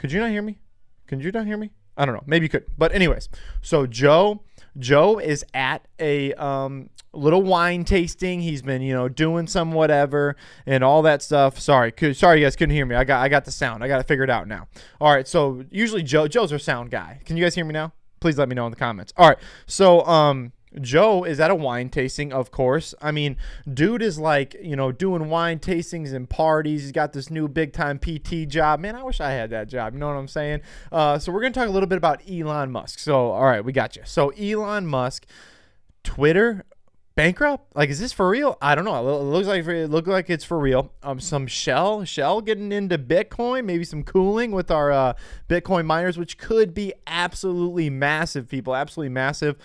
Could you not hear me? Can you not hear me? I don't know. Maybe you could. But anyways, so Joe is at a little wine tasting. He's been, doing some whatever and all that stuff. Sorry you guys couldn't hear me. I got the sound. I got it figured out now. All right. So usually Joe's our sound guy. Can you guys hear me now? Please let me know in the comments. All right. So Joe is at a wine tasting, of course. I mean, dude is like, doing wine tastings and parties. He's got this new big time PT job. Man, I wish I had that job. You know what I'm saying? So we're going to talk a little bit about Elon Musk. So, all right, we got you. So Elon Musk, Twitter, bankrupt? Like, is this for real? I don't know. It looks like it's for real. Some Shell getting into Bitcoin, maybe some cooling with our Bitcoin miners, which could be absolutely massive, people. Absolutely massive.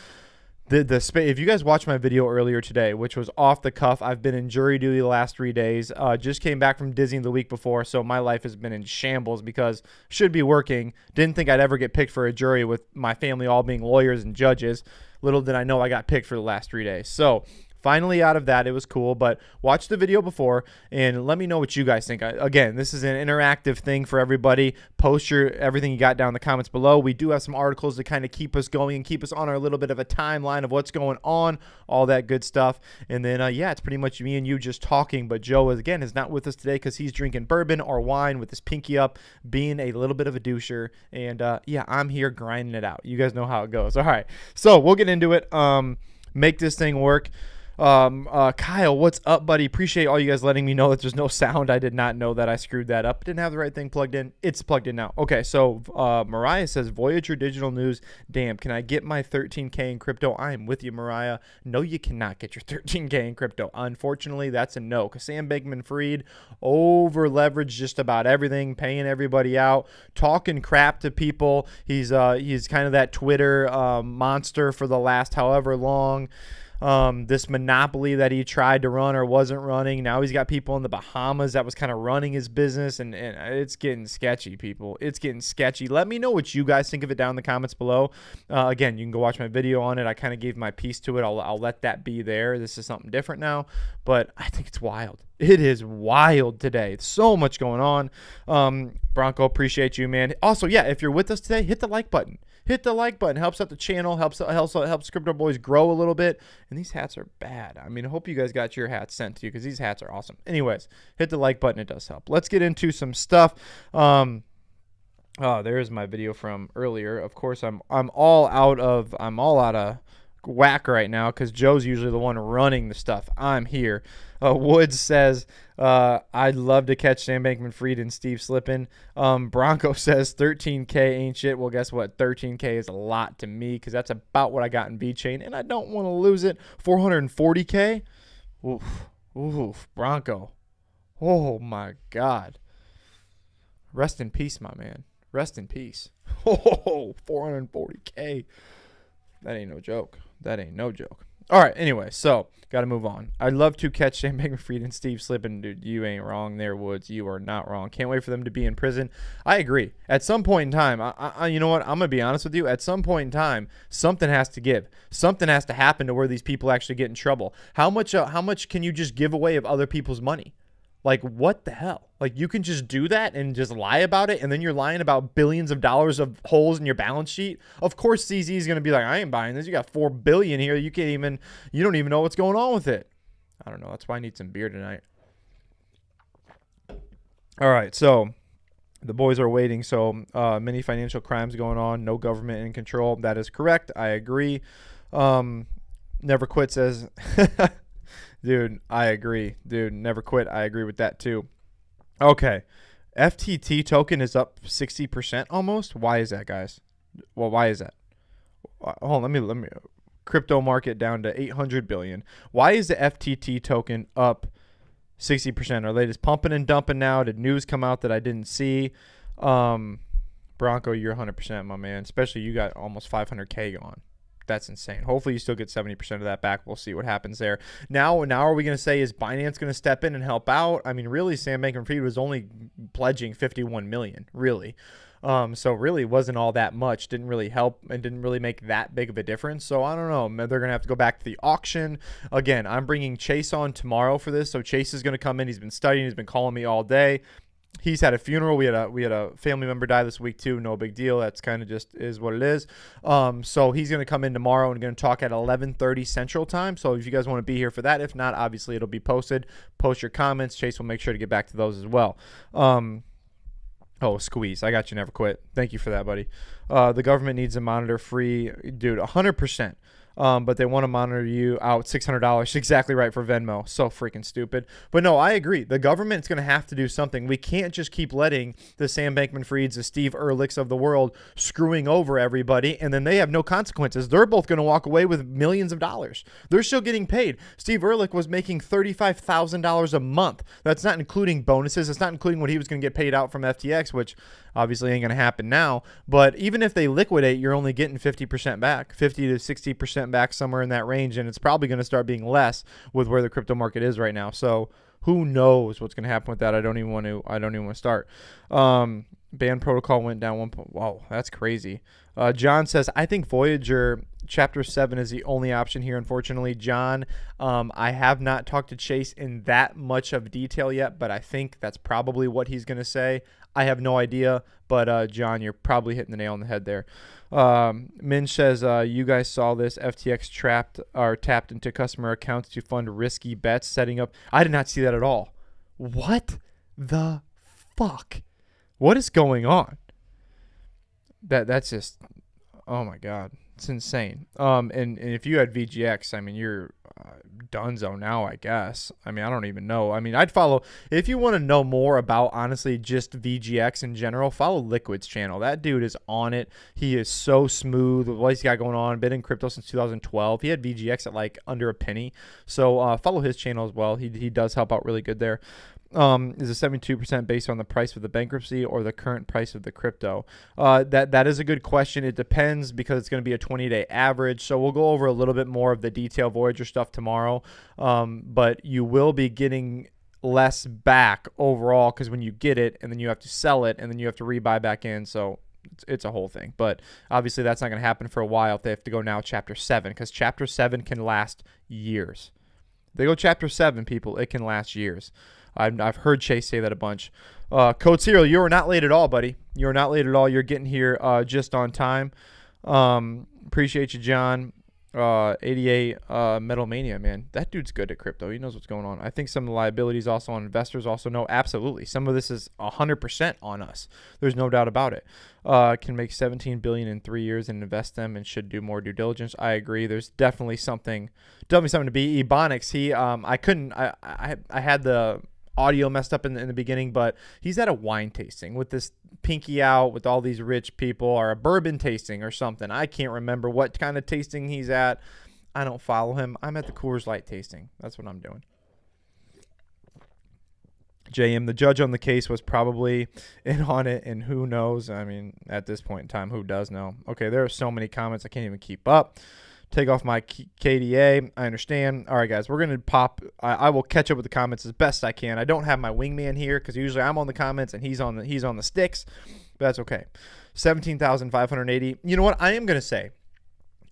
If you guys watched my video earlier today, which was off the cuff, I've been in jury duty the last 3 days. Just came back from Disney the week before, so my life has been in shambles because should be working. Didn't think I'd ever get picked for a jury with my family all being lawyers and judges. Little did I know I got picked for the last 3 days. So finally out of that, it was cool. But watch the video before and let me know what you guys think. Again, this is an interactive thing for everybody. Post everything you got down in the comments below. We do have some articles to kind of keep us going and keep us on our little bit of a timeline of what's going on, all that good stuff. And then, yeah, it's pretty much me and you just talking. But Joe, again, is not with us today because he's drinking bourbon or wine with his pinky up, being a little bit of a doucher. And, yeah, I'm here grinding it out. You guys know how it goes. All right, so we'll get into it. Make this thing work. Kyle, what's up, buddy? Appreciate all you guys letting me know that there's no sound. I did not know that I screwed that up. Didn't have the right thing plugged in. It's plugged in now. Okay, so Mariah says, Voyager Digital News. Damn, can I get my 13K in crypto? I am with you, Mariah. No, you cannot get your 13K in crypto. Unfortunately, that's a no. Because Sam Bankman-Fried over-leveraged just about everything, paying everybody out, talking crap to people. He's kind of that Twitter monster for the last however long. This monopoly that he tried to run or wasn't running. Now he's got people in the Bahamas that was kind of running his business, and it's getting sketchy, people. It's getting sketchy. Let me know what you guys think of it down in the comments below. Again, you can go watch my video on it. I kind of gave my piece to it. I'll let that be there. This is something different now, but I think it's wild. It is wild today. So much going on. Bronco, appreciate you, man. Also, yeah, if you're with us today, hit the like button. Hit the like button. Helps out the channel. Helps Crypto Boys grow a little bit. And these hats are bad. I mean, I hope you guys got your hats sent to you because these hats are awesome. Anyways, hit the like button. It does help. Let's get into some stuff. Oh, there's my video from earlier. Of course, I'm all out of whack right now because Joe's usually the one running the stuff. I'm here. Woods says, I'd love to catch Sam Bankman-Fried and Steve slipping. Bronco says 13K ain't shit. Well, guess what? 13K is a lot to me because that's about what I got in VeChain, and I don't want to lose it. 440K? Oof, Bronco. Oh, my God. Rest in peace, my man. Rest in peace. Oh, 440K. That ain't no joke. That ain't no joke. All right, anyway, so got to move on. I'd love to catch Sam Bankman-Fried and Steve slipping. Dude, you ain't wrong there, Woods. You are not wrong. Can't wait for them to be in prison. I agree. At some point in time, you know what? I'm going to be honest with you. At some point in time, something has to give. Something has to happen to where these people actually get in trouble. How much can you just give away of other people's money? Like, what the hell? Like, you can just do that and just lie about it, and then you're lying about billions of dollars of holes in your balance sheet. Of course, CZ is going to be like, I ain't buying this. You got $4 billion here. You don't even know what's going on with it. I don't know. That's why I need some beer tonight. All right, so the boys are waiting. So many financial crimes going on. No government in control. That is correct. I agree. Never Quit says... Dude, I agree. Dude, never quit. I agree with that too. Okay. FTT token is up 60% almost. Why is that, guys? Well, why is that? Hold on, let me crypto market down to 800 billion. Why is the FTT token up 60%? Are they just pumping and dumping now? Did news come out that I didn't see? Bronco, you're 100%, my man. Especially you got almost 500K on. That's insane. Hopefully you still get 70% of that back. We'll see what happens there. Now are we going to say, is Binance going to step in and help out? I mean, really, Sam Bankman-Fried was only pledging 51 million, really. So really wasn't all that much. Didn't really help and didn't really make that big of a difference. So I don't know. Maybe they're going to have to go back to the auction. Again, I'm bringing Chase on tomorrow for this. So Chase is going to come in. He's been studying. He's been calling me all day. He's had a funeral. We had a family member die this week too. No big deal. That's kind of just is what it is. So he's going to come in tomorrow and going to talk at 11:30 Central Time. So if you guys want to be here for that, if not, obviously it'll be posted. Post your comments. Chase will make sure to get back to those as well. Oh, Squeeze. I got you. Never quit. Thank you for that, buddy. The government needs to monitor free. Dude, 100%. But they want to monitor you out $600. Exactly right for Venmo. So freaking stupid. But no, I agree. The government's going to have to do something. We can't just keep letting the Sam Bankman-Frieds, the Steve Ehrlichs of the world screwing over everybody, and then they have no consequences. They're both going to walk away with millions of dollars. They're still getting paid. Steve Ehrlich was making $35,000 a month. That's not including bonuses. It's not including what he was going to get paid out from FTX, which obviously ain't going to happen now. But even if they liquidate, you're only getting 50% back, 50 to 60% back, somewhere in that range. And it's probably going to start being less with where the crypto market is right now. So who knows what's going to happen with that? I don't even want to start. Ban protocol went down 1 point. Whoa, that's crazy. John says, I think Voyager Chapter 7 is the only option here, unfortunately. John, I have not talked to Chase in that much of detail yet, but I think that's probably what he's going to say. I have no idea, but John, you're probably hitting the nail on the head there. Minch says, you guys saw this. FTX tapped into customer accounts to fund risky bets, setting up. I did not see that at all. What the fuck? What is going on? That's just, oh my God, it's insane. And if you had VGX, I mean, you're donezo now, I guess. I mean, I don't even know. I mean, I'd follow, if you want to know more about, honestly, just VGX in general, follow Liquid's channel. That dude is on it. He is so smooth with what he's got going on. Been in crypto since 2012. He had VGX at like under a penny. So follow his channel as well. He does help out really good there. Is a 72% based on the price of the bankruptcy or the current price of the crypto? That is a good question. It depends because it's going to be a 20-day average. So we'll go over a little bit more of the detail Voyager stuff tomorrow. But you will be getting less back overall because when you get it and then you have to sell it and then you have to rebuy back in. So it's a whole thing. But obviously that's not going to happen for a while if they have to go now Chapter 7 because Chapter 7 can last years. They go Chapter 7, people. It can last years. I've heard Chase say that a bunch. Code Serial, you are not late at all, buddy. You are not late at all. You're getting here just on time. Appreciate you, John. 88 Metal Mania, man. That dude's good at crypto. He knows what's going on. I think some of the liabilities also on investors also know. Absolutely. Some of this is 100% on us. There's no doubt about it. Can make $17 billion in 3 years and invest them and should do more due diligence. I agree. There's definitely something to be. Ebonics, I had the audio messed up in the beginning, but he's at a wine tasting with this pinky out with all these rich people, or a bourbon tasting or something. I can't remember what kind of tasting he's at. I don't follow him. I'm at the Coors Light tasting. That's what I'm doing. JM, the judge on the case was probably in on it, and who knows? I mean, at this point in time, who does know? Okay, there are so many comments I can't even keep up. Take off my KDA. I understand. All right, guys, we're going to pop. I will catch up with the comments as best I can. I don't have my wingman here because usually I'm on the comments and he's on the sticks. But that's okay. 17,580. You know what? I am going to say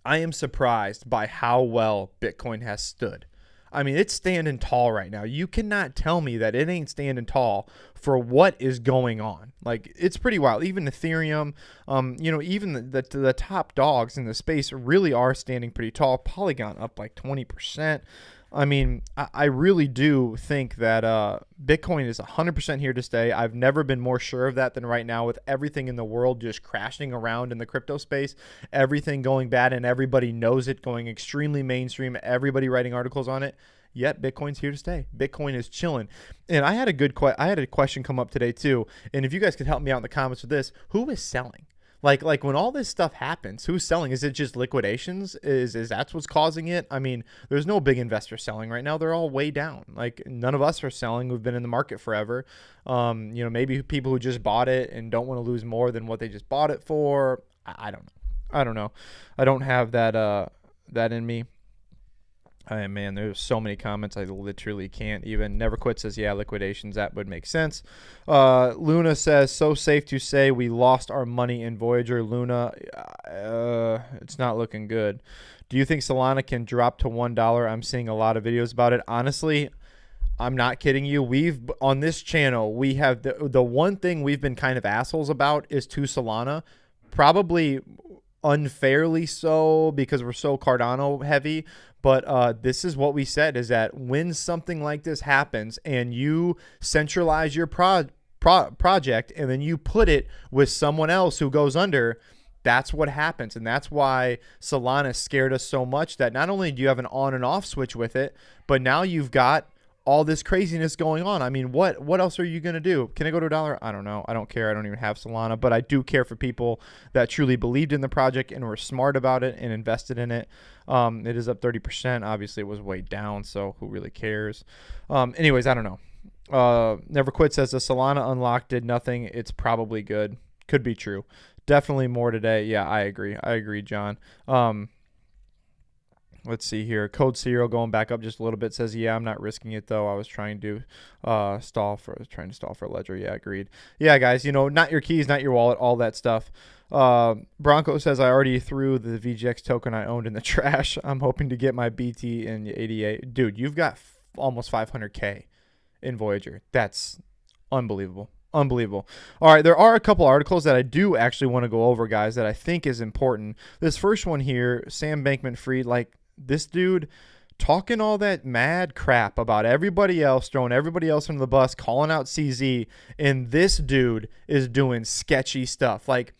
I am surprised by how well Bitcoin has stood. I mean, it's standing tall right now. You cannot tell me that it ain't standing tall for what is going on. Like, it's pretty wild. Even Ethereum, even the top dogs in the space really are standing pretty tall. Polygon up like 20%. I mean, I really do think that Bitcoin is 100% here to stay. I've never been more sure of that than right now, with everything in the world just crashing around in the crypto space, everything going bad, and everybody knows it, going extremely mainstream, everybody writing articles on it. Yet Bitcoin's here to stay. Bitcoin is chilling. And I had a question come up today too. And if you guys could help me out in the comments with this, who is selling? Like when all this stuff happens, who's selling? Is it just liquidations? Is that's what's causing it? I mean, there's no big investor selling right now. They're all way down. Like, none of us are selling. We've been in the market forever. Maybe people who just bought it and don't want to lose more than what they just bought it for. I don't know. I don't have that in me. Man, there's so many comments I literally can't even. Never Quit says, yeah, liquidations, that would make sense. Luna says, so safe to say we lost our money in Voyager. Luna, it's not looking good. Do you think Solana can drop to $1? I'm seeing a lot of videos about it. Honestly, I'm not kidding you. We've on this channel, we have the one thing we've been kind of assholes about is to Solana, probably unfairly so because we're so Cardano heavy. But this is what we said, is that when something like this happens and you centralize your project and then you put it with someone else who goes under, that's what happens. And that's why Solana scared us so much, that not only do you have an on and off switch with it, but now you've got all this craziness going on. I mean, what else are you going to do? Can I go to $1? I don't know. I don't care. I don't even have Solana, but I do care for people that truly believed in the project and were smart about it and invested in it. It is up 30%. Obviously, it was way down, so who really cares? Anyways, I don't know. Never Quit says the Solana unlock did nothing. It's probably good. Could be true. Definitely more today. Yeah, I agree, John. Let's see here. Code Serial going back up just a little bit says, yeah, I'm not risking it though. I was trying to stall for Ledger. Yeah, agreed. Yeah, guys, not your keys, not your wallet, all that stuff. Bronco says, I already threw the VGX token I owned in the trash. I'm hoping to get my BT in 88. Dude, you've got almost 500K in Voyager. That's unbelievable. Unbelievable. All right, there are a couple articles that I do actually want to go over, guys, that I think is important. This first one here, Sam Bankman-Fried, like, this dude talking all that mad crap about everybody else, throwing everybody else under the bus, calling out CZ, and this dude is doing sketchy stuff. Like,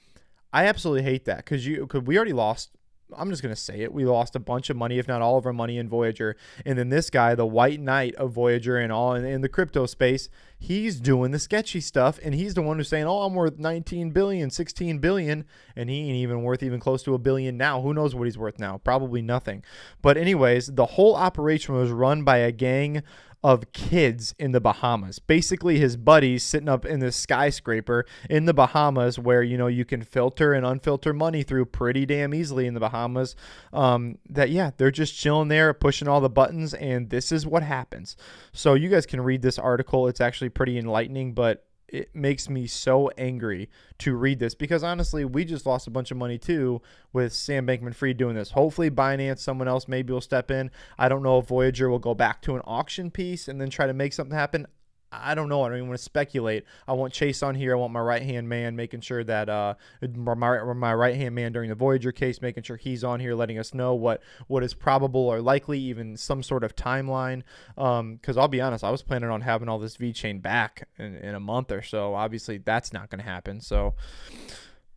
I absolutely hate that because we already lost. I'm just going to say it. We lost a bunch of money, if not all of our money in Voyager. And then this guy, the white knight of Voyager and all in the crypto space, he's doing the sketchy stuff. And he's the one who's saying, oh, I'm worth 19 billion, 16 billion. And he ain't even worth even close to a billion now. Who knows what he's worth now? Probably nothing. But anyways, the whole operation was run by a gang of kids in the Bahamas. Basically, his buddies sitting up in this skyscraper in the Bahamas where, you can filter and unfilter money through pretty damn easily in the Bahamas. They're just chilling there, pushing all the buttons, and this is what happens. So you guys can read this article. It's actually pretty enlightening, but it makes me so angry to read this because honestly, we just lost a bunch of money too with Sam Bankman-Fried doing this. Hopefully Binance, someone else maybe will step in. I don't know if Voyager will go back to an auction piece and then try to make something happen. I don't know. I don't even want to speculate. I want Chase on here. I want my right-hand man making sure that my right-hand man during the Voyager case, making sure he's on here letting us know what is probable or likely, even some sort of timeline. Because I'll be honest, I was planning on having all this VeChain back in a month or so. Obviously, that's not going to happen. So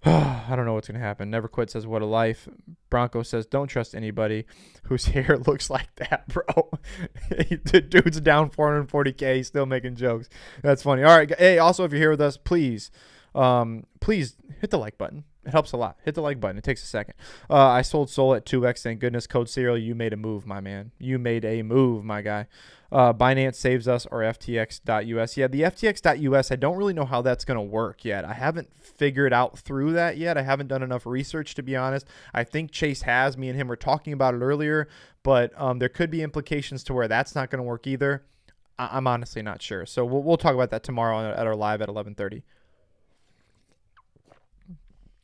I don't know what's going to happen. Never Quit says, what a life. Bronco says, don't trust anybody whose hair looks like that, bro. The dude's down 440K. He's still making jokes. That's funny. All right. Hey, also, if you're here with us, please hit the like button. It helps a lot. Hit the like button. It takes a second. I sold Sol at 2x. Thank goodness. Code Serial, you made a move, my man. You made a move, my guy. Binance saves us, or FTX.us. Yeah, the FTX.us, I don't really know how that's going to work yet. I haven't figured out through that yet. I haven't done enough research, to be honest. I think Chase has. Me and him were talking about it earlier, but there could be implications to where that's not going to work either. I'm honestly not sure. So we'll talk about that tomorrow at our live at 11:30.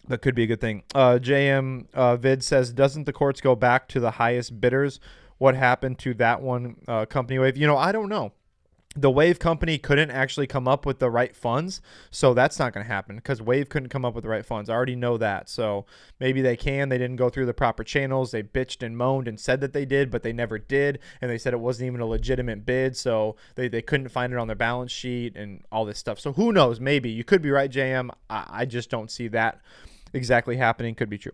That could be a good thing. JM Vid says, doesn't the courts go back to the highest bidders? What happened to that one company Wave? I don't know. The Wave company couldn't actually come up with the right funds, so that's not going to happen because Wave couldn't come up with the right funds. I already know that. So maybe they can. They didn't go through the proper channels. They bitched and moaned and said that they did, but they never did. And they said it wasn't even a legitimate bid, so they couldn't find it on their balance sheet and all this stuff. So who knows? Maybe. You could be right, JM. I just don't see that exactly happening. Could be true.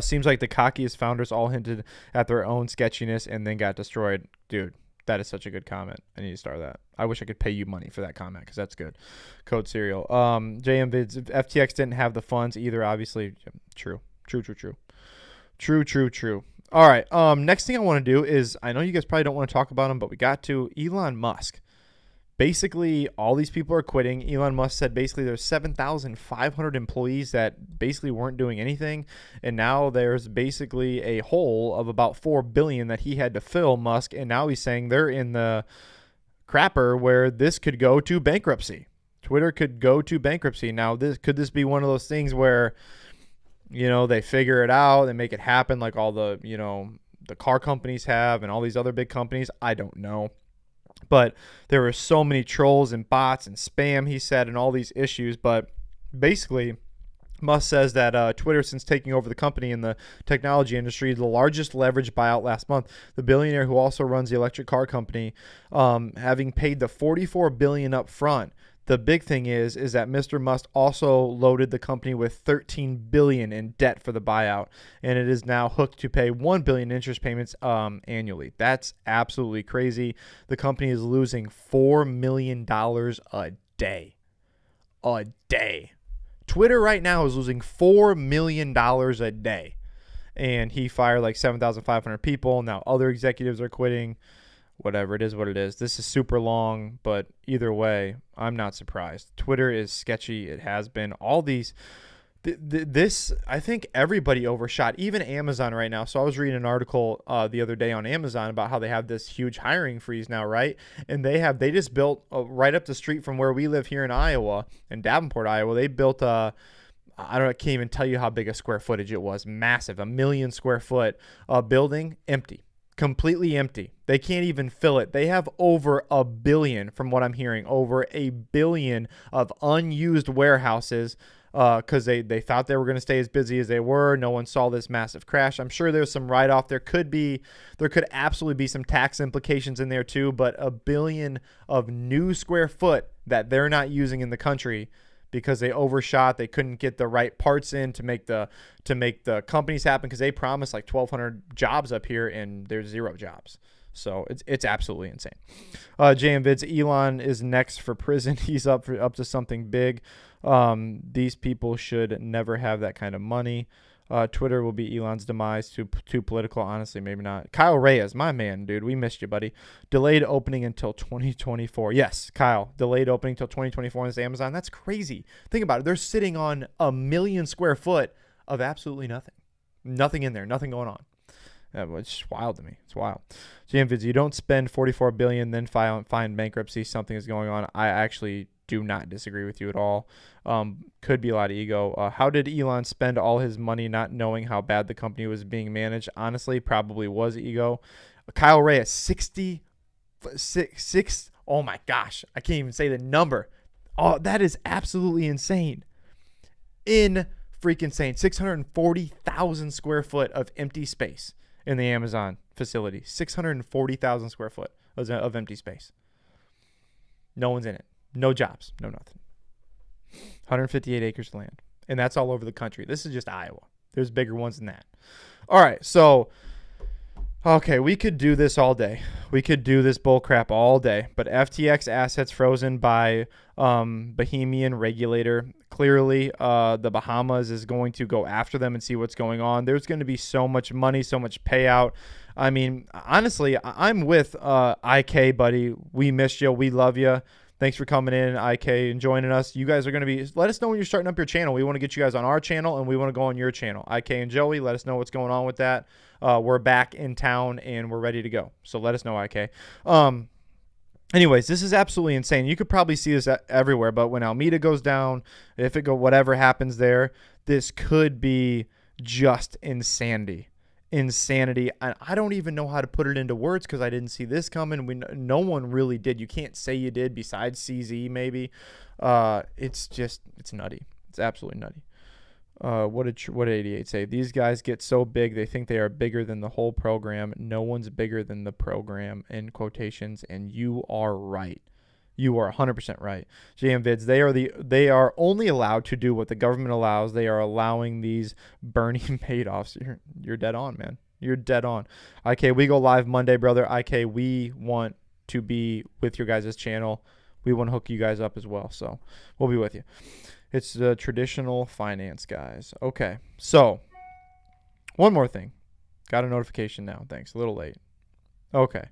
Seems like the cockiest founders all hinted at their own sketchiness and then got destroyed. Dude, that is such a good comment. I need to start that. I wish I could pay you money for that comment because that's good. Code Serial. JM Vids, FTX didn't have the funds either, obviously. True. All right. Next thing I want to do is, I know you guys probably don't want to talk about him, but we got to Elon Musk. Basically, all these people are quitting. Elon Musk said basically there's 7,500 employees that basically weren't doing anything. And now there's basically a hole of about $4 billion that he had to fill, Musk. And now he's saying they're in the crapper where this could go to bankruptcy. Twitter could go to bankruptcy. Now, could this be one of those things where, they figure it out, they make it happen like all the, the car companies have and all these other big companies? I don't know. But there were so many trolls and bots and spam, he said, and all these issues. But basically, Musk says that Twitter, since taking over the company in the technology industry, the largest leverage buyout last month. The billionaire who also runs the electric car company, having paid the $44 billion up front. The big thing is that Mr. Musk also loaded the company with $13 billion in debt for the buyout, and it is now hooked to pay $1 billion interest payments annually. That's absolutely crazy. The company is losing $4 million a day. A day. Twitter right now is losing $4 million a day, and he fired like 7,500 people. Now other executives are quitting. Whatever, it is what it is. This is super long, but either way, I'm not surprised. Twitter is sketchy. It has been. All these, this, I think everybody overshot, even Amazon right now. So I was reading an article the other day on Amazon about how they have this huge hiring freeze now, right? And they just built right up the street from where we live here in Iowa, in Davenport, Iowa. They built I can't even tell you how big a square footage it was. Massive, 1 million square foot building, empty. Completely empty. They can't even fill it. They have over 1 billion, from what I'm hearing, over 1 billion of unused warehouses because they thought they were going to stay as busy as they were. No one saw this massive crash. I'm sure there's some write-off. There could absolutely be some tax implications in there too, but 1 billion of new square foot that they're not using in the country because they overshot. They couldn't get the right parts in to make the companies happen, because they promised like 1,200 jobs up here and there's 0 jobs. So it's absolutely insane. JM Vids, Elon is next for prison. He's up to something big. These people should never have that kind of money. Twitter will be Elon's demise. Too political. Honestly, maybe not. Kyle Reyes, my man, dude. We missed you, buddy. Delayed opening until 2024. Yes, Kyle. Delayed opening until 2024 on this Amazon. That's crazy. Think about it. They're sitting on 1 million square foot of absolutely nothing. Nothing in there. Nothing going on. It's just wild to me. It's wild. GM Vids, you don't spend $44 billion, then find bankruptcy. Something is going on. I actually do not disagree with you at all. Could be a lot of ego. How did Elon spend all his money not knowing how bad the company was being managed? Honestly, probably was ego. Kyle Reyes, 66. Oh my gosh. I can't even say the number. Oh, that is absolutely insane. Freaking insane. 640,000 square foot of empty space in the Amazon facility. 640,000 square foot of empty space. No one's in it. No jobs. No nothing. 158 acres of land. And that's all over the country. This is just Iowa. There's bigger ones than that. All right. So, okay, we could do this all day. We could do this bull crap all day. But FTX assets frozen by Bahamian regulator. Clearly, the Bahamas is going to go after them and see what's going on. There's going to be so much money, so much payout. I mean, honestly, I'm with IK, buddy. We missed you. We love you. Thanks for coming in, IK, and joining us. You guys are going to be, let us know when you're starting up your channel. We want to get you guys on our channel, and we want to go on your channel. IK and Joey, let us know what's going on with that. We're back in town, and we're ready to go. So let us know, IK. Anyways, this is absolutely insane. You could probably see this everywhere, but when Alameda goes down, whatever happens there, this could be just insanity. I don't even know how to put it into words because I didn't see this coming. No one really did. You can't say you did besides CZ maybe. It's nutty. It's absolutely nutty. What did 88 say? These guys get so big they think they are bigger than the whole program. No one's bigger than the program, in quotations, and you are right. You are 100% right. JM Vids, they are only allowed to do what the government allows. They are allowing these Bernie Madoffs. You're dead on, man. You're dead on. IK, we go live Monday, brother. IK, we want to be with your guys' channel. We want to hook you guys up as well. So we'll be with you. It's the traditional finance guys. Okay. So one more thing. Got a notification now. Thanks. A little late. Okay.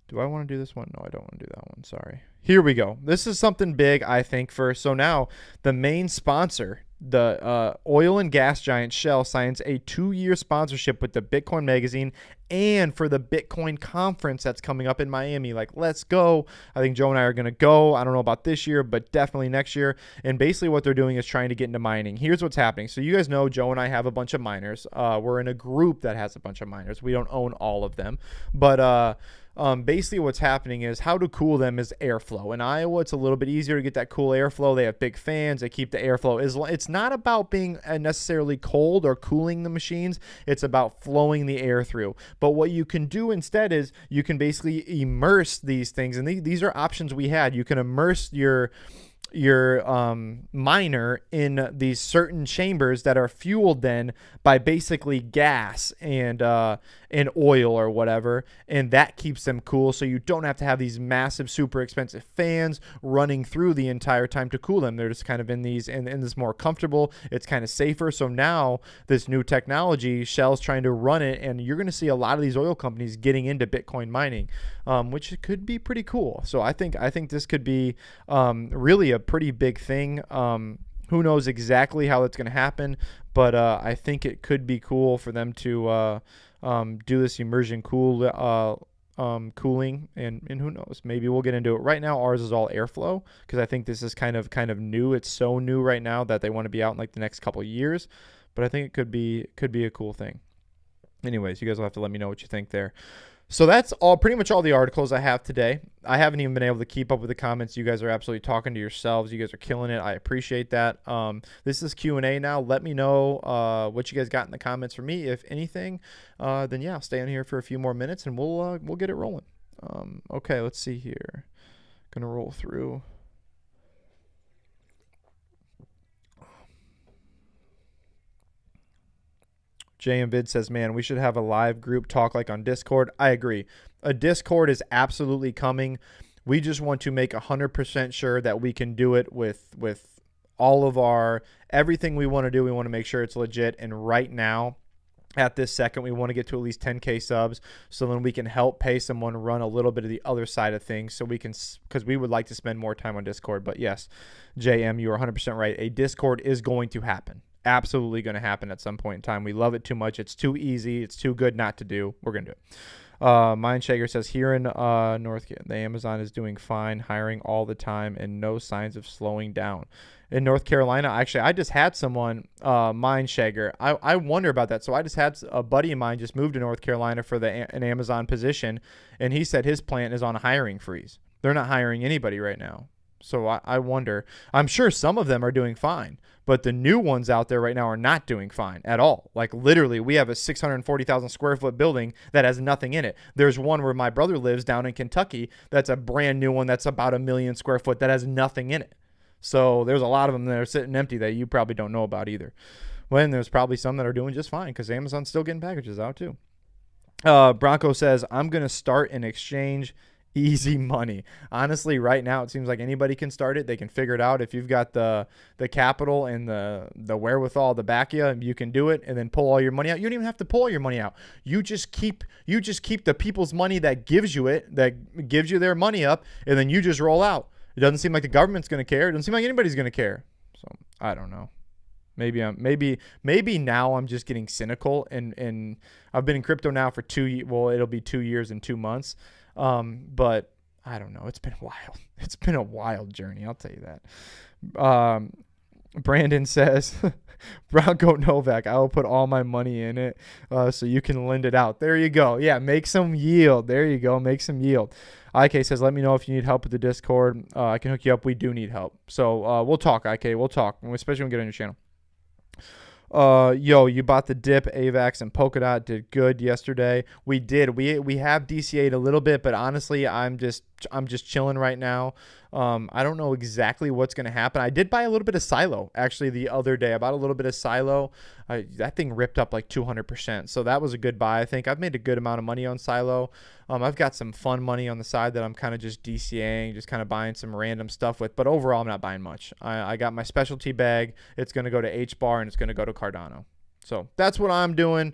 Do I want to do this one? No, I don't want to do that one. Sorry. Here we go. This is something big, I think, so now the main sponsor, the oil and gas giant Shell, signs a 2-year sponsorship with the Bitcoin magazine and for the Bitcoin conference that's coming up in Miami. Like, let's go. I think Joe and I are going to go. I don't know about this year, but definitely next year. And basically what they're doing is trying to get into mining. Here's what's happening. So you guys know Joe and I have a bunch of miners. We're in a group that has a bunch of miners. We don't own all of them. But basically what's happening is how to cool them is airflow. In Iowa, it's a little bit easier to get that cool airflow. They have big fans. They keep the airflow. It's not about being necessarily cold or cooling the machines. It's about flowing the air through. But what you can do instead is you can basically immerse these things. And these are options we had. You can immerse your miner in these certain chambers that are fueled then by basically gas and oil or whatever, and that keeps them cool, so you don't have to have these massive super expensive fans running through the entire time to cool them. They're just kind of in these and this more comfortable. It's kind of safer. So now this new technology, Shell's trying to run it, and you're going to see a lot of these oil companies getting into Bitcoin mining, which could be pretty cool. So I think this could be really a pretty big thing. Who knows exactly how that's going to happen, but I think it could be cool for them to do this immersion cooling, and who knows, maybe we'll get into it. Right now ours is all airflow because I think this is kind of new. It's so new right now that they want to be out in like the next couple of years, but I think it could be a cool thing. Anyways, you guys will have to let me know what you think there. So that's pretty much all the articles I have today. I haven't even been able to keep up with the comments. You guys are absolutely talking to yourselves. You guys are killing it. I appreciate that. This is Q&A now. Let me know what you guys got in the comments for me. If anything, then yeah, I'll stay on here for a few more minutes and we'll get it rolling. Okay, let's see here. Gonna roll through. JM Vid says, man, we should have a live group talk like on Discord. I agree. A Discord is absolutely coming. We just want to make 100% sure that we can do it with all of everything we want to do. We want to make sure it's legit. And right now, at this second, we want to get to at least 10K subs so then we can help pay someone run a little bit of the other side of things so we can, because we would like to spend more time on Discord. But yes, JM, you are 100% right. A Discord is going to happen. Absolutely going to happen at some point in time. We love it too much. It's too easy. It's too good not to do. We're going to do it. Mindshaker says, here in North, the Amazon is doing fine, hiring all the time, and no signs of slowing down. In North Carolina, actually, I just had someone, Mindshaker. I wonder about that. So I just had a buddy of mine just moved to North Carolina for an Amazon position, and he said his plant is on a hiring freeze. They're not hiring anybody right now. So I wonder. I'm sure some of them are doing fine, but the new ones out there right now are not doing fine at all. Like literally, we have a 640,000 square foot building that has nothing in it. There's one where my brother lives down in Kentucky. That's a brand new one. That's about 1 million square foot that has nothing in it. So there's a lot of them that are sitting empty that you probably don't know about either. When there's probably some that are doing just fine because Amazon's still getting packages out too. Bronco says, I'm going to start an exchange. Easy money. Honestly, right now, it seems like anybody can start it. They can figure it out. If you've got the capital and the wherewithal to back you can do it and then pull all your money out. You don't even have to pull all your money out. You just keep the people's money that gives you their money up, and then you just roll out. It doesn't seem like the government's going to care. It doesn't seem like anybody's going to care. So I don't know. Maybe now I'm just getting cynical, and I've been in crypto now for it'll be 2 years and 2 months. But I don't know. It's been wild. It's been a wild journey. I'll tell you that. Brandon says, Bronco Novak, I will put all my money in it, so you can lend it out. There you go. Yeah. Make some yield. There you go. Make some yield. IK says, let me know if you need help with the Discord. I can hook you up. We do need help. So, we'll talk, IK. We'll talk, especially when we get on your channel. Yo, you bought the dip, AVAX, and Polkadot did good yesterday. We did. We have DCA'd a little bit, but honestly, I'm just chilling right now. I don't know exactly what's going to happen. I did buy a little bit of Silo actually the other day. I bought a little bit of Silo. That thing ripped up like 200%. So that was a good buy. I think I've made a good amount of money on Silo. I've got some fun money on the side that I'm kind of just DCAing, just kind of buying some random stuff with. But overall, I'm not buying much. I got my specialty bag. It's going to go to H-Bar and it's going to go to Cardano. So that's what I'm doing.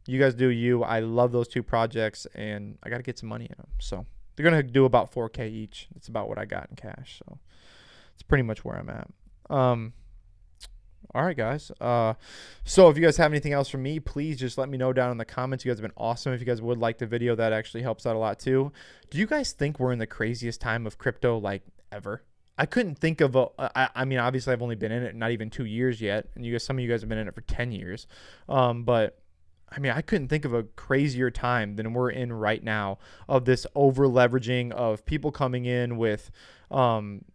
You guys do you. I love those two projects, and I got to get some money in them. So they're going to do about 4K each. That's about what I got in cash. So it's pretty much where I'm at. All right, guys. So if you guys have anything else for me, please just let me know down in the comments. You guys have been awesome. If you guys would like the video, that actually helps out a lot too. Do you guys think we're in the craziest time of crypto like ever? I couldn't think of I mean, obviously I've only been in it not even 2 years yet. And some of you guys have been in it for 10 years. But I mean, I couldn't think of a crazier time than we're in right now of this over leveraging of people coming in um,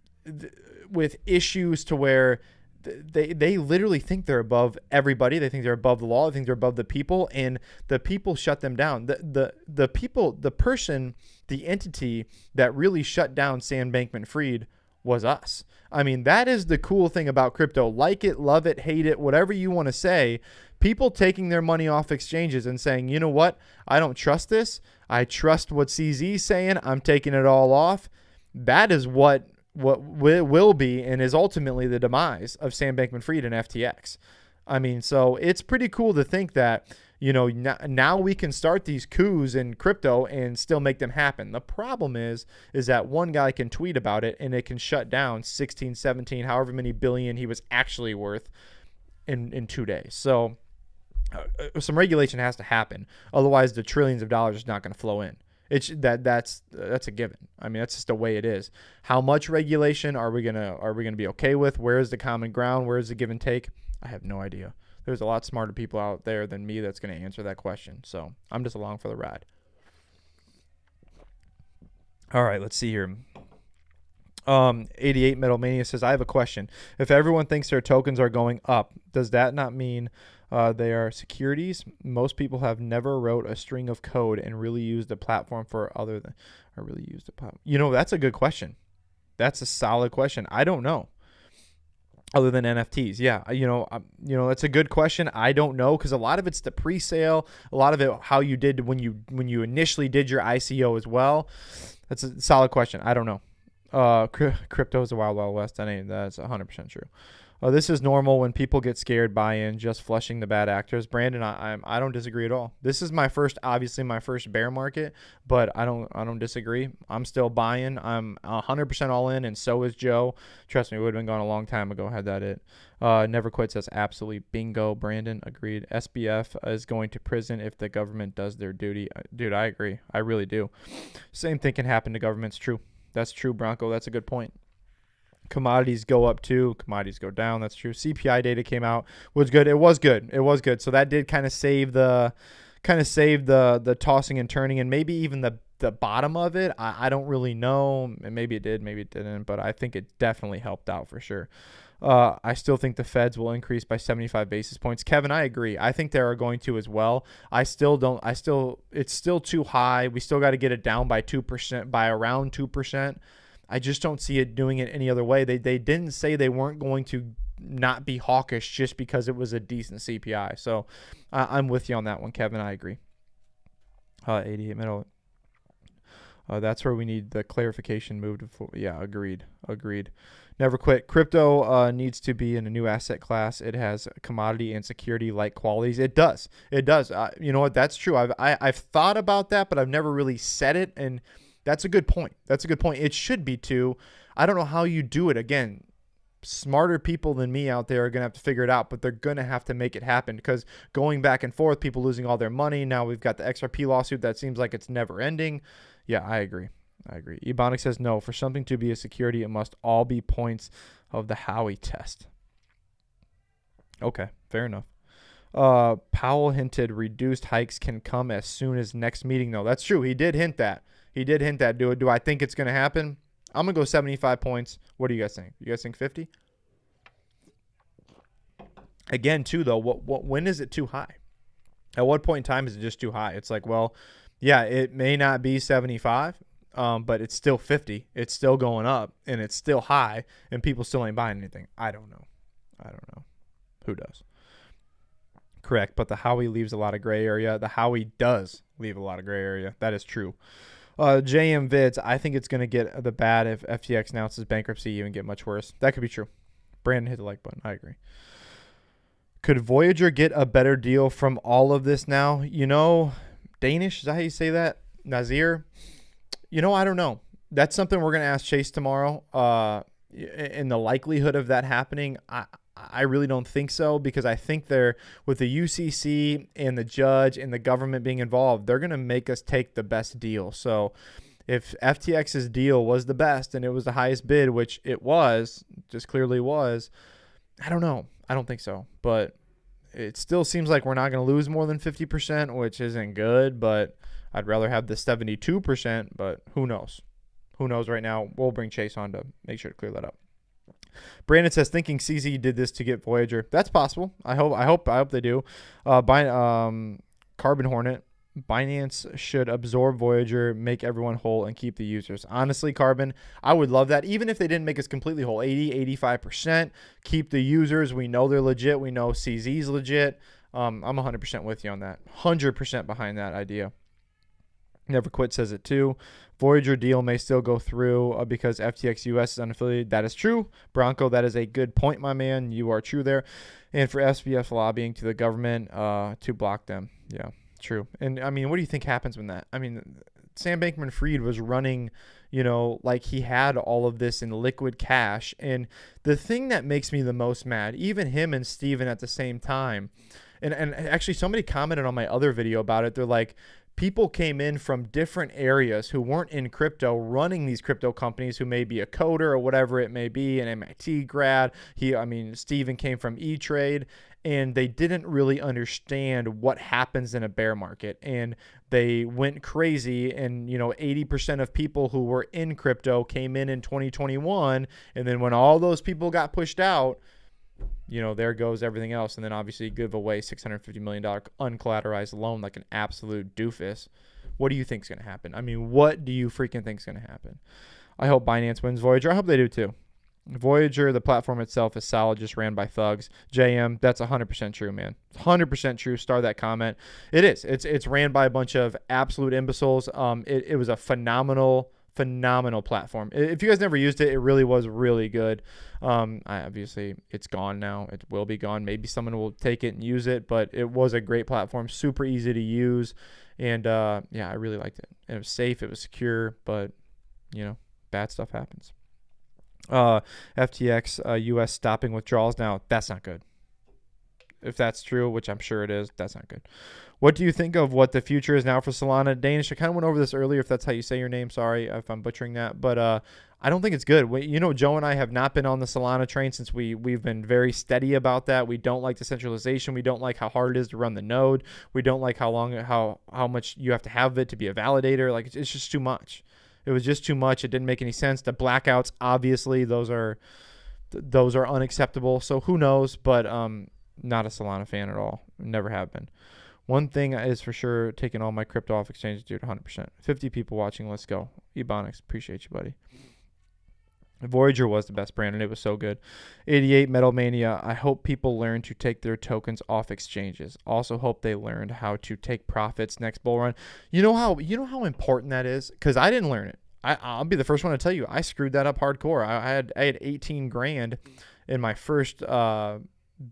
with issues to where they literally think they're above everybody. They think they're above the law. They think they're above the people, and the people shut them down. The people, the person, the entity that really shut down Sam Bankman-Fried was us. I mean, that is the cool thing about crypto. Like it, love it, hate it, whatever you want to say. People taking their money off exchanges and saying, you know what? I don't trust this. I trust what CZ's saying. I'm taking it all off. That is what will be and is ultimately the demise of Sam Bankman-Fried and FTX. I mean, so it's pretty cool to think that, you know, now we can start these coups in crypto and still make them happen. The problem is that one guy can tweet about it and it can shut down 16, 17, however many billion he was actually worth in 2 days. So some regulation has to happen. Otherwise, the trillions of dollars are not going to flow in. That's a given. I mean, that's just the way it is. How much regulation are we gonna be okay with? Where is the common ground? Where is the give and take? I have no idea. There's a lot smarter people out there than me that's going to answer that question. So I'm just along for the ride. All right, let's see here. 88 Metal Mania says, I have a question. If everyone thinks their tokens are going up, does that not mean they are securities? Most people have never wrote a string of code and really used the platform for other than, or really used the platform. You know, that's a good question. That's a solid question. I don't know. Other than NFTs, yeah, that's a good question. I don't know, because a lot of it's the pre-sale, a lot of it how you did when you initially did your ICO as well. That's a solid question. I don't know. Crypto is the wild, wild west. That's 100% true. This is normal when people get scared, buy in, just flushing the bad actors. Brandon, I don't disagree at all. This is obviously my first bear market, but I don't disagree. I'm still buying. I'm 100% all in, and so is Joe. Trust me, we would have been gone a long time ago had that it. Never quit says absolutely bingo. Brandon, agreed. SBF is going to prison if the government does their duty. Dude, I agree. I really do. Same thing can happen to governments. True. That's true, Bronco. That's a good point. Commodities go up too. Commodities go down. That's true. CPI data came out. Was good. It was good. So that did kind of save the tossing and turning, and maybe even the bottom of it. I don't really know. Maybe it did. Maybe it didn't. But I think it definitely helped out for sure. I still think the Feds will increase by 75 basis points. Kevin, I agree. I think they are going to as well. It's still too high. We still got to get it down by 2%, by around 2%. I just don't see it doing it any other way. They didn't say they weren't going to not be hawkish just because it was a decent CPI. So I'm with you on that one, Kevin. I agree. 88 middle. That's where we need the clarification moved. Yeah, agreed. Never quit. Crypto needs to be in a new asset class. It has commodity and security-like qualities. It does. You know what? That's true. I've thought about that, but I've never really said it, and that's a good point. It should be too. I don't know how you do it. Again, smarter people than me out there are going to have to figure it out, but they're going to have to make it happen, because going back and forth, people losing all their money. Now we've got the XRP lawsuit that seems like it's never ending. Yeah, I agree. Ebonic says, no, for something to be a security, it must all be points of the Howey test. Okay, fair enough. Powell hinted reduced hikes can come as soon as next meeting, though. That's true. He did hint that. Do I think it's going to happen? I'm going to go 75 points. What do you guys think? You guys think 50? Again, too, though, when is it too high? At what point in time is it just too high? It's like, well, yeah, it may not be 75, but it's still 50. It's still going up, and it's still high, and people still ain't buying anything. I don't know. Who does? Correct, but the Howey leaves a lot of gray area. The Howey does leave a lot of gray area. That is true. JM Vids, I think it's going to get the bad if FTX announces bankruptcy, even get much worse. That could be true. Brandon, hit the like button. I agree. Could Voyager get a better deal from all of this now? You know, Danish, is that how you say that? Nazir? You know, I don't know. That's something we're going to ask Chase tomorrow. In the likelihood of that happening, I really don't think so, because I think they're, with the UCC and the judge and the government being involved, they're going to make us take the best deal. So if FTX's deal was the best and it was the highest bid, which it was, just clearly was, I don't know. I don't think so. But it still seems like we're not going to lose more than 50%, which isn't good, but I'd rather have the 72%, but who knows? Who knows right now? We'll bring Chase on to make sure to clear that up. Brandon says, thinking CZ did this to get Voyager. That's possible. I hope they do. Carbon Hornet. Binance should absorb Voyager, make everyone whole, and keep the users. Honestly, Carbon, I would love that. Even if they didn't make us completely whole, 85%, keep the users. We know they're legit. We know CZ's legit. I'm 100% with you on that. 100% behind that idea. Never Quit says it too. Voyager deal may still go through because FTX US is unaffiliated. That is true. Bronco, that is a good point, my man. You are true there. And for SBF lobbying to the government to block them. Yeah. True. And I mean, what do you think happens when that? I mean, Sam Bankman-Fried was running, like he had all of this in liquid cash. And the thing that makes me the most mad, even him and Steven at the same time, and actually somebody commented on my other video about it. They're like, people came in from different areas who weren't in crypto running these crypto companies, who may be a coder or whatever it may be, an MIT grad. Steven came from E-Trade, and they didn't really understand what happens in a bear market. And they went crazy. And, 80% of people who were in crypto came in 2021. And then when all those people got pushed out, there goes everything else. And then obviously give away $650 million uncollateralized loan like an absolute doofus. What do you think is going to happen? I mean, what do you freaking think is going to happen? I hope Binance wins Voyager. I hope they do too. Voyager, the platform itself is solid, just ran by thugs. JM, that's 100% true, man. 100% true. Star that comment. It is. It's ran by a bunch of absolute imbeciles. It was a phenomenal platform. If you guys never used it, it really was really good. Obviously, it's gone now. It will be gone. Maybe someone will take it and use it, but it was a great platform, super easy to use, and I really liked it. And it was safe, it was secure, but bad stuff happens. FTX US stopping withdrawals now. That's not good. If that's true, which I'm sure it is, that's not good. What do you think of what the future is now for Solana? Danish, I kind of went over this earlier, if that's how you say your name. Sorry if I'm butchering that. But I don't think it's good. Joe and I have not been on the Solana train since we've been very steady about that. We don't like the centralization. We don't like how hard it is to run the node. We don't like how much you have to have it to be a validator. Like, it's just too much. It was just too much. It didn't make any sense. The blackouts, obviously, those are unacceptable. So who knows? But not a Solana fan at all. Never have been. One thing is for sure, taking all my crypto off exchanges, dude, 100%. 50 people watching. Let's go. Ebonics, appreciate you, buddy. Voyager was the best brand, and it was so good. 88 Metal Mania. I hope people learn to take their tokens off exchanges. Also hope they learned how to take profits next bull run. You know how important that is? Because I didn't learn it. I'll be the first one to tell you, I screwed that up hardcore. I had 18 grand in my first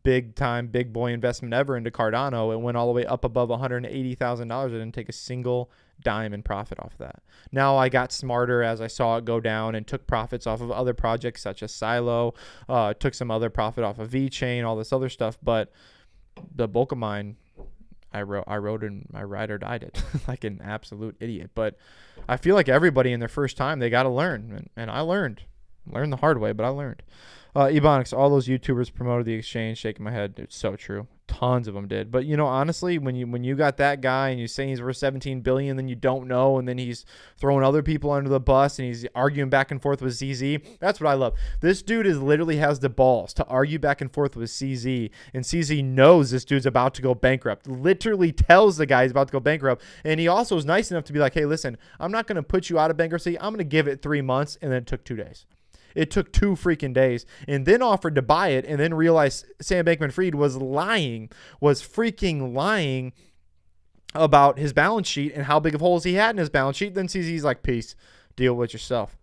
big boy investment ever into Cardano. It went all the way up above $180,000. I didn't take a single dime in profit off of that. Now I got smarter as I saw it go down and took profits off of other projects such as Silo, took some other profit off of VeChain, all this other stuff. But the bulk of mine, I wrote and I ride or died it like an absolute idiot. But I feel like everybody in their first time, they got to learn. And I learned the hard way, but I learned. Ebonics, all those YouTubers promoted the exchange. Shaking my head. It's so true. Tons of them did. But honestly, when you got that guy and you're saying he's worth 17 billion, then you don't know, and then he's throwing other people under the bus and he's arguing back and forth with CZ. That's what I love. This dude literally has the balls to argue back and forth with CZ, and CZ knows this dude's about to go bankrupt. Literally tells the guy he's about to go bankrupt, and he also is nice enough to be like, hey, listen, I'm not going to put you out of bankruptcy. I'm going to give it 3 months, and then it took 2 days. It took 2 freaking days, and then offered to buy it, and then realized Sam Bankman-Fried was freaking lying about his balance sheet and how big of holes he had in his balance sheet. Then CZ's like, peace, deal with yourself.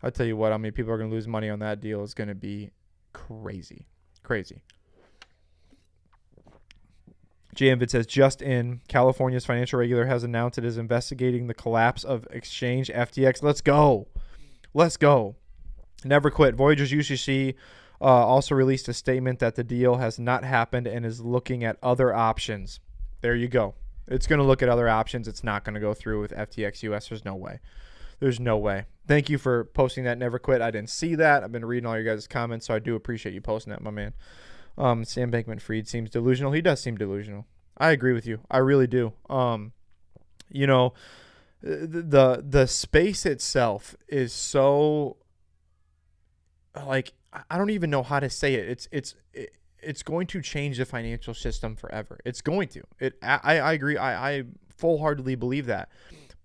I'll tell you what, how many people are going to lose money on that deal is going to be crazy. Crazy. JMvid says, just in, California's financial regulator has announced it is investigating the collapse of exchange FTX. Let's go. Let's go. Never quit. Voyager's UCC also released a statement that the deal has not happened and is looking at other options. There you go. It's going to look at other options. It's not going to go through with FTX US. There's no way. There's no way. Thank you for posting that. Never quit. I didn't see that. I've been reading all your guys' comments, so I do appreciate you posting that, my man. Sam Bankman-Fried seems delusional. He does seem delusional. I agree with you. I really do. You know, the space itself is so, like, I don't even know how to say it. It's going to change the financial system forever. It's going to. I agree. I full-heartedly believe that.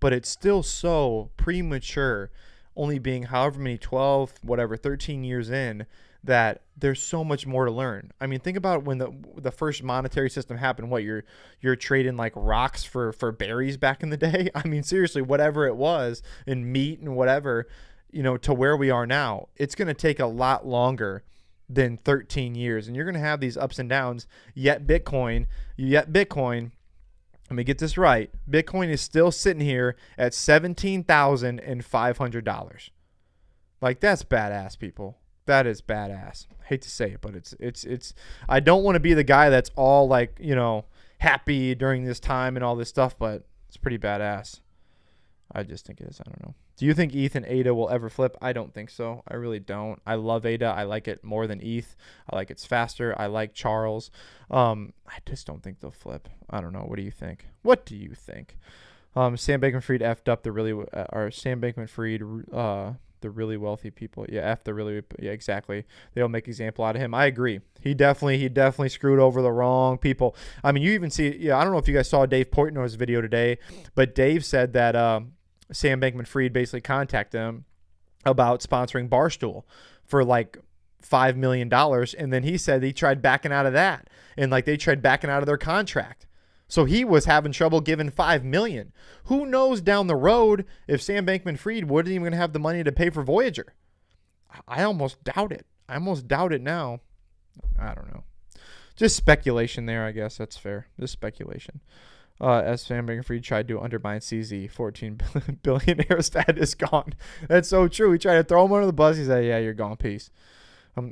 But it's still so premature, only being however many 12, whatever, 13 years in, that there's so much more to learn. I mean, think about when the first monetary system happened. What, you're trading like rocks for berries back in the day? I mean, seriously, whatever it was, in meat and whatever, you know, to where we are now, it's going to take a lot longer than 13 years. And you're going to have these ups and downs, yet Bitcoin, let me get this right, Bitcoin is still sitting here at $17,500. Like, that's badass, people. That is badass. I hate to say it, but it's I don't want to be the guy that's all like, you know, happy during this time and all this stuff, but it's pretty badass. I just think it is. I don't know. Do you think ETH and ADA will ever flip? I don't think so. I really don't. I love ADA. I like it more than ETH. I like it's faster. I like Charles. I just don't think they'll flip. I don't know. What do you think? What do you think? Sam Bankman-Fried effed up the really, or Sam Bankman-Fried, the really wealthy people. Yeah, yeah, exactly. They'll make example out of him. I agree. He definitely screwed over the wrong people. I mean, you even see, yeah, I don't know if you guys saw Dave Portnoy's video today, but Dave said that Sam Bankman-Fried basically contacted him about sponsoring Barstool for like $5 million. And then he said he tried backing out of that. And like they tried backing out of their contract. So he was having trouble giving $5 million. Who knows down the road if Sam Bankman-Fried wasn't even going to have the money to pay for Voyager? I almost doubt it. I almost doubt it now. I don't know. Just speculation there, I guess. That's fair. Just speculation. As Sam Bankman-Fried tried to undermine CZ, 14 billionaire status gone. That's so true. He tried to throw him under the bus. He said, yeah, you're gone. Peace.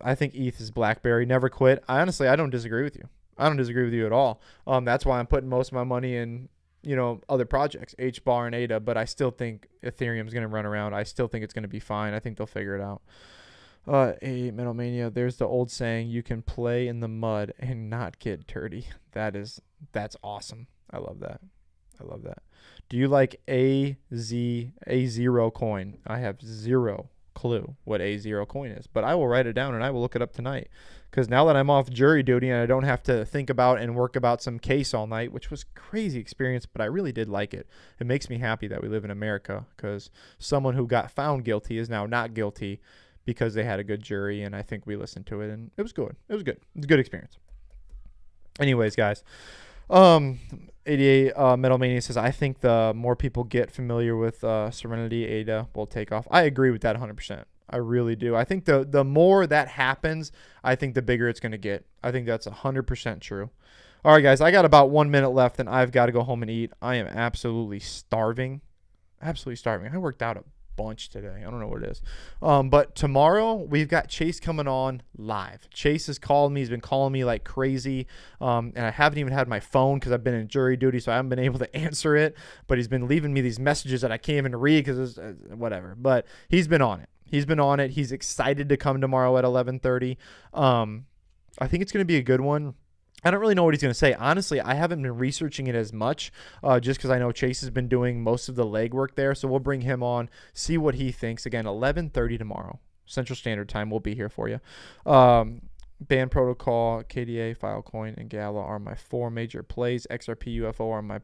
I think ETH is BlackBerry. Never quit. Honestly, I don't disagree with you. I don't disagree with you at all. That's why I'm putting most of my money in, you know, other projects, HBAR and ADA, but I still think Ethereum is going to run around. I still think it's going to be fine. I think they'll figure it out. Metal Mania, there's the old saying, you can play in the mud and not get dirty. That's awesome. I love that. I love that. Do you like A0 coin? I have zero clue what A0 coin is, but I will write it down and I will look it up tonight. Because now that I'm off jury duty and I don't have to think about and work about some case all night, which was a crazy experience, but I really did like it. It makes me happy that we live in America because someone who got found guilty is now not guilty because they had a good jury, and I think we listened to it, and it was good. It was good. It was a good experience. Anyways, guys, 88 Metal Mania says, I think the more people get familiar with Serenity, ADA will take off. I agree with that 100%. I really do. I think the more that happens, I think the bigger it's going to get. I think that's 100% true. All right, guys, I got about 1 minute left, and I've got to go home and eat. I am absolutely starving. Absolutely starving. I worked out a bunch today. I don't know what it is. But tomorrow, we've got Chase coming on live. Chase has called me. He's been calling me like crazy. And I haven't even had my phone because I've been in jury duty, so I haven't been able to answer it. But he's been leaving me these messages that I can't even read because whatever. But he's been on it. He's excited to come tomorrow at 11:30. I think it's going to be a good one. I don't really know what he's going to say. Honestly, I haven't been researching it as much just because I know Chase has been doing most of the legwork there. So we'll bring him on, see what he thinks. Again, 11:30 tomorrow, Central Standard Time. We'll be here for you. Band Protocol, KDA, Filecoin, and Gala are my 4 major plays. XRP, UFO are my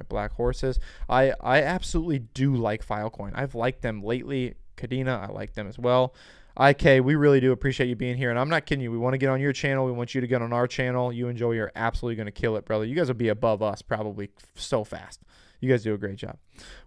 black horses. I absolutely do like Filecoin. I've liked them lately. Kadena, I like them as well. IK, we really do appreciate you being here. And I'm not kidding you. We want to get on your channel. We want you to get on our channel. You and Joey are absolutely going to kill it, brother. You guys will be above us probably so fast. You guys do a great job.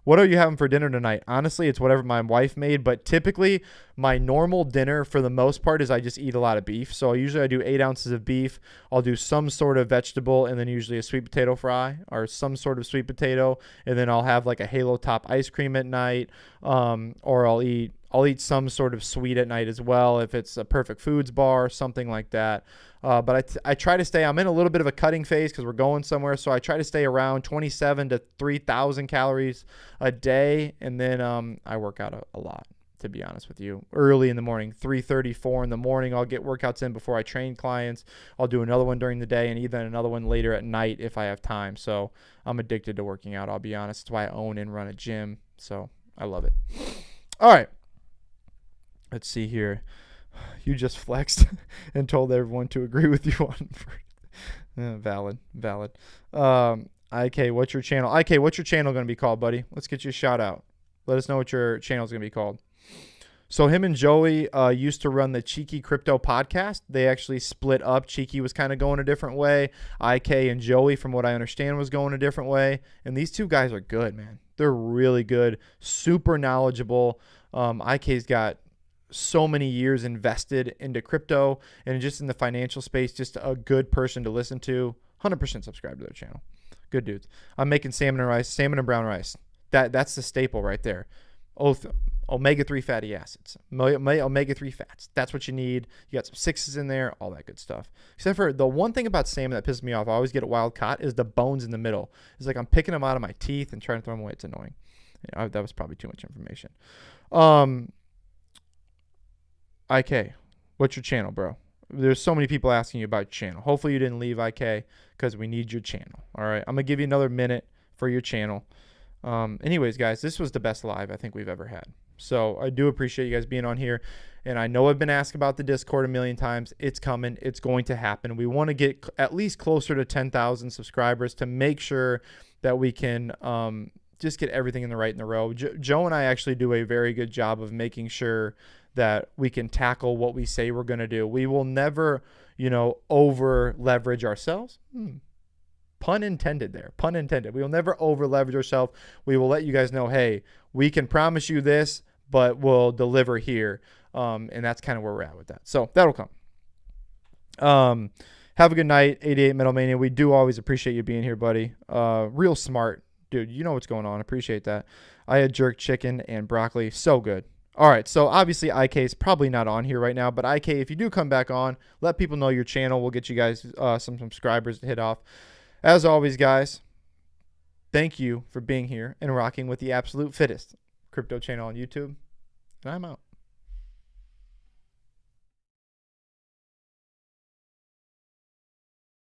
What are you having for dinner tonight? Honestly, it's whatever my wife made. But typically, my normal dinner for the most part is I just eat a lot of beef. So usually I do 8 ounces of beef. I'll do some sort of vegetable and then usually a sweet potato fry or some sort of sweet potato. And then I'll have like a Halo Top ice cream at night. Or I'll eat some sort of sweet at night as well if it's a Perfect Foods bar, something like that. But I try to stay, I'm in a little bit of a cutting phase because we're going somewhere. So I try to stay around 27 to 3,000 calories a day. And then I work out a lot. to be honest with you. Early in the morning, 3:30, 4 in the morning, I'll get workouts in before I train clients. I'll do another one during the day and even another one later at night if I have time. So I'm addicted to working out, I'll be honest. That's why I own and run a gym. So I love it. All right. Let's see here. You just flexed and told everyone to agree with you on valid. IK, what's your channel? IK, what's your channel going to be called, buddy? Let's get you a shout out. Let us know what your channel is going to be called. So him and Joey used to run the Cheeky Crypto podcast. They actually split up. Cheeky was kind of going a different way. IK and Joey, from what I understand, was going a different way. And these two guys are good, man. They're really good, super knowledgeable. IK's got so many years invested into crypto and just in the financial space, just a good person to listen to. 100% subscribe to their channel. Good dudes. I'm making salmon and brown rice. That's the staple right there. Omega-3 fatty acids, omega-3 fats. That's what you need. You got some 6s in there, all that good stuff. Except for the one thing about salmon that pisses me off, I always get it wild caught, is the bones in the middle. It's like I'm picking them out of my teeth and trying to throw them away. It's annoying. That was probably too much information. IK, what's your channel, bro? There's so many people asking you about your channel. Hopefully you didn't leave, IK, because we need your channel. All right, I'm going to give you another minute for your channel. Anyways, guys, this was the best live I think we've ever had. So I do appreciate you guys being on here. And I know I've been asked about the Discord a million times. It's coming. It's going to happen. We want to get at least closer to 10,000 subscribers to make sure that we can just get everything in the row. Joe and I actually do a very good job of making sure that we can tackle what we say we're going to do. We will never, over leverage ourselves. Pun intended there. Pun intended. We will never over leverage ourselves. We will let you guys know, hey, we can promise you this, but we'll deliver here. And that's kind of where we're at with that. So that'll come. Have a good night, 88 Metal Mania. We do always appreciate you being here, buddy. Real smart. Dude, you know what's going on. Appreciate that. I had jerk chicken and broccoli. So good. All right, so obviously IK is probably not on here right now, but IK, if you do come back on, let people know your channel. We'll get you guys some subscribers to hit off. As always, guys, thank you for being here and rocking with the absolute fittest crypto channel on YouTube, and I'm out.